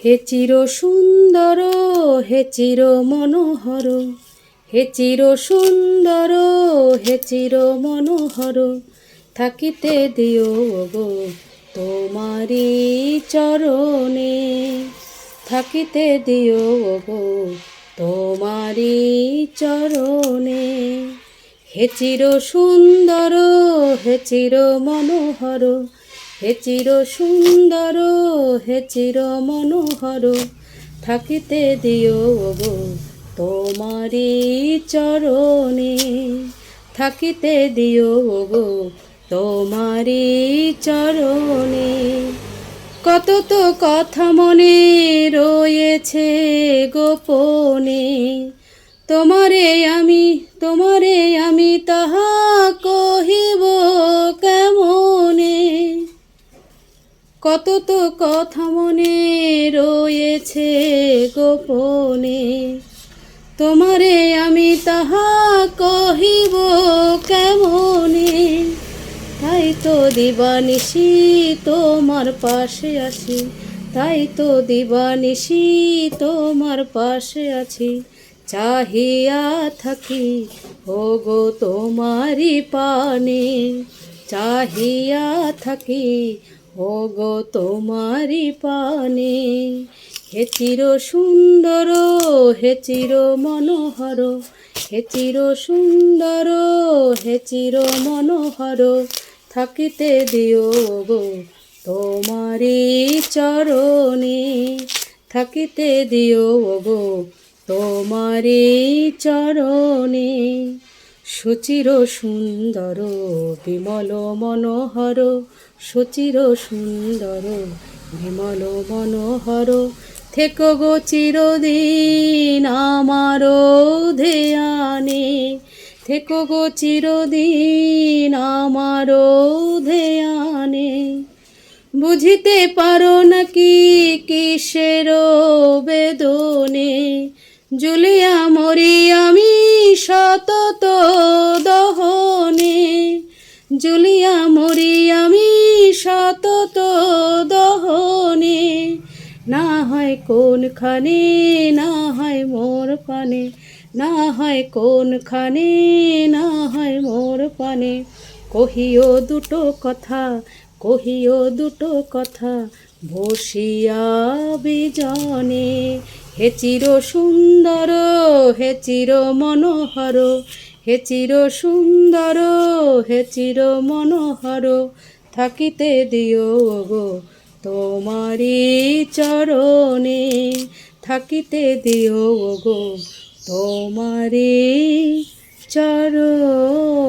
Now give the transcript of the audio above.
হে চির সুন্দর, হে চির মনোহর, হে চির সুন্দর, হে চির মনোহর, থাকিতে দিও গো তোমারি চরণে, থাকিতে দিও গো তোমারি চরণে। হে চির সুন্দর, হে চির মনোহর, হে চির সুন্দর, হে চির মনোহর, থাকিতে দিও গো তোমারি চরণে, থাকিতে দিও গো তোমারি চরণে। কত তো কথা মনে রয়েছে গোপনে, তোমারে আমি তাহা কহিব কেমনে। কত তো কথা মনে রয়েছে গোপনে, তোমারে আমি তাহা কহিব কেমনে। তাই তো দিবানিশি তোমার পাশে আছি, তাই তো দিবানিশি তোমার পাশে আছি, চাহিয়া থাকি ওগো তোমারি পানে, চাহিয়া থাকি ওগো তোমারি পানে। হে চির সুন্দর, হে চির মনোহর, হে চির সুন্দর, হে চির মনোহর, থাকিতে দিও গো তোমারি চরণে, থাকিতে দিও গো তোমারি চরণে। সুচির সুন্দর বিমল মনোহর, সুচির সুন্দর বিমল মনোহর, থেকো গো চিরদিন আমার ধ্যানে, থেকো গো চিরদিন আমার ধ্যানে। বুঝিতে পারো নাকি কিসের বেদনে, জুলিয়া মরি আমি সতত দহনে, জুলিয়া মরি আমি সতত দহনে। না হয় কোনখানে, না হয় মোর পানে, না হয় কোনখানে, না হয় মোর পানে। কহিও দুটো কথা, কহিও দুটো কথা, বসিয়া বিজনে। হে চির সুন্দর, হে চির মনোহর, হে চির সুন্দর, হে চির মনোহর, থাকিতে দিও গো তোমারি চরণে, থাকিতে দিও গো তোমারি চরণে।